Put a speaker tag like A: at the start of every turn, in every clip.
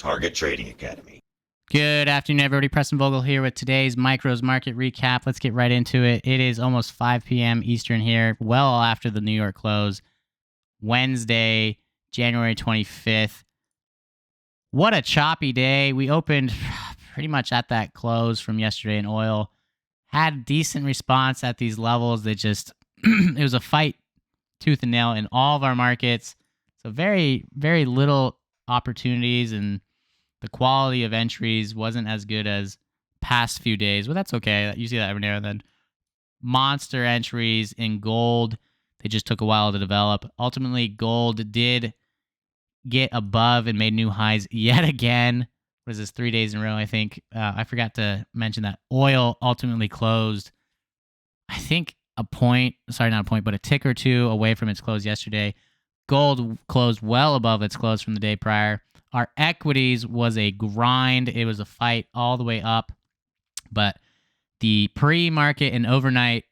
A: Target Trading Academy.
B: Good afternoon, everybody. Preston Vogl here with today's Micros Market Recap. Let's get right into it. It is almost 5 p.m. Eastern here, well after the New York close. Wednesday, January 25th. What a choppy day. We opened pretty much at that close from yesterday in oil. Had decent response at these levels. It was a fight tooth and nail in all of our markets. So very, very little opportunities, and the quality of entries wasn't as good as past few days. Well, that's okay. You see that every now and then. Monster entries in gold. They just took a while to develop. Ultimately, gold did get above and made new highs yet again. What is this, 3 days in a row, I think? I forgot to mention that oil ultimately closed, I think, a tick or two away from its close yesterday. Gold closed well above its close from the day prior. Our equities was a grind. It was a fight all the way up. But the pre-market and overnight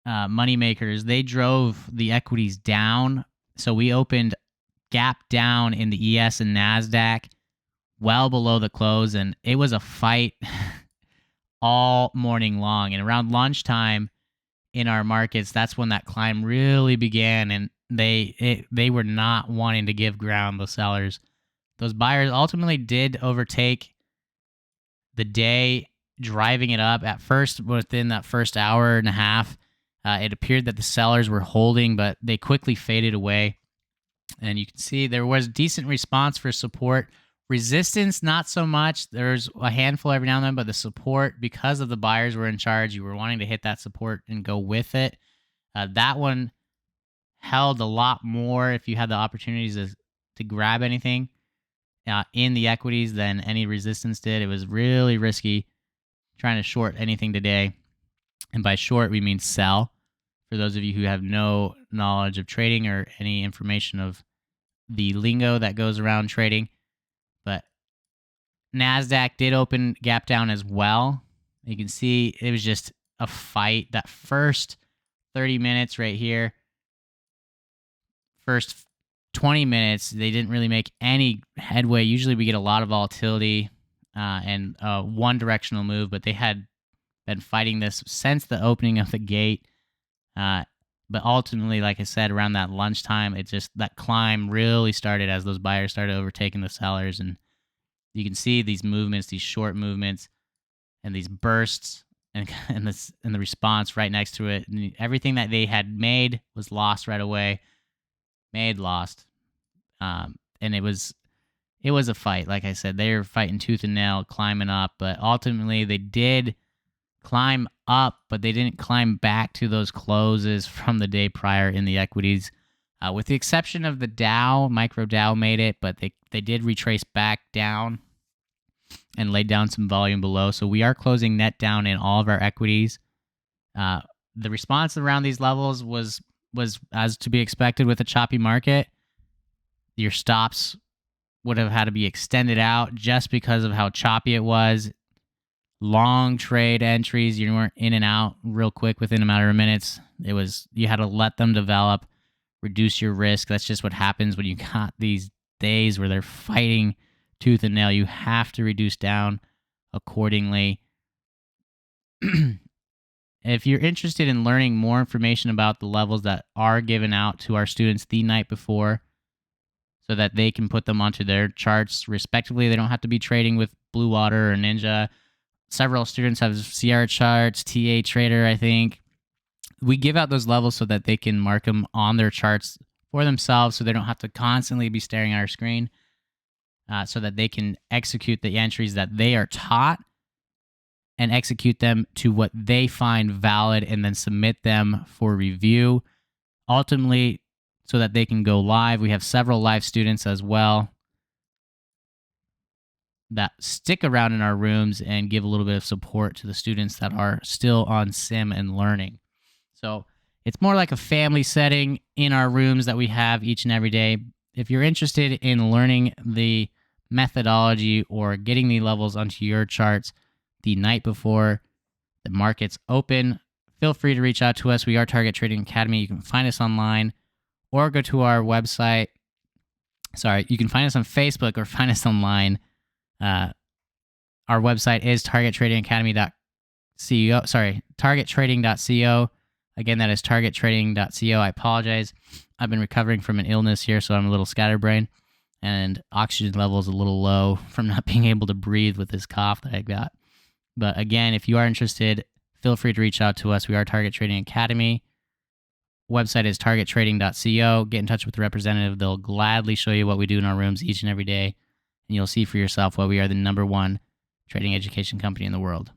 B: money makers, they drove the equities down. So we opened gap down in the ES and NASDAQ well below the close, and it was a fight all morning long. And around lunchtime in our markets, that's when that climb really began, and they were not wanting to give ground, the sellers. Those buyers ultimately did overtake the day, driving it up. At first, within that first hour and a half, it appeared that the sellers were holding, but they quickly faded away. And you can see there was decent response for support. Resistance, not so much. There's a handful every now and then, but the support, because of the buyers were in charge, you were wanting to hit that support and go with it. That one held a lot more if you had the opportunities to grab anything in the equities than any resistance did. It was really risky trying to short anything today. And by short, we mean sell. For those of you who have no knowledge of trading or any information of the lingo that goes around trading. But NASDAQ did open gap down as well. You can see it was just a fight. That first 30 minutes right here, first 20 minutes, they didn't really make any headway. Usually we get a lot of volatility and one directional move, but they had been fighting this since the opening of the gate. But ultimately, like I said, around that lunchtime, that climb really started as those buyers started overtaking the sellers. And you can see these movements, these short movements, and these bursts, and the response right next to it. And everything that they had made was lost right away. Lost. And it was a fight. Like I said, they were fighting tooth and nail, climbing up. But ultimately, they did climb up, but they didn't climb back to those closes from the day prior in the equities. With the exception of the Dow, micro Dow made it, but they did retrace back down and laid down some volume below. So we are closing net down in all of our equities. The response around these levels was as to be expected with a choppy market. Your stops would have had to be extended out just because of how choppy it was. Long trade entries, you weren't in and out real quick within a matter of minutes. You had to let them develop, reduce your risk. That's just what happens when you got these days where they're fighting tooth and nail. You have to reduce down accordingly. If you're interested in learning more information about the levels that are given out to our students the night before so that they can put them onto their charts respectively, they don't have to be trading with Blue Water or Ninja. Several students have CR charts, TA Trader, I think. We give out those levels so that they can mark them on their charts for themselves so they don't have to constantly be staring at our screen, so that they can execute the entries that they are taught and execute them to what they find valid and then submit them for review. Ultimately, so that they can go live. We have several live students as well that stick around in our rooms and give a little bit of support to the students that are still on sim and learning. So it's more like a family setting in our rooms that we have each and every day. If you're interested in learning the methodology or getting the levels onto your charts the night before the markets open, feel free to reach out to us. We are Target Trading Academy. You can find us online or go to our website, Sorry, you can find us on Facebook or find us online. Our website is targettrading.co. Again, that is targettrading.co. I apologize. I've been recovering from an illness here, so I'm a little scatterbrained, and oxygen level is a little low from not being able to breathe with this cough that I got. But again, if you are interested, feel free to reach out to us. We are Target Trading Academy. Website is targettrading.co. Get in touch with the representative. They'll gladly show you what we do in our rooms each and every day, and you'll see for yourself why we are the #1 trading education company in the world.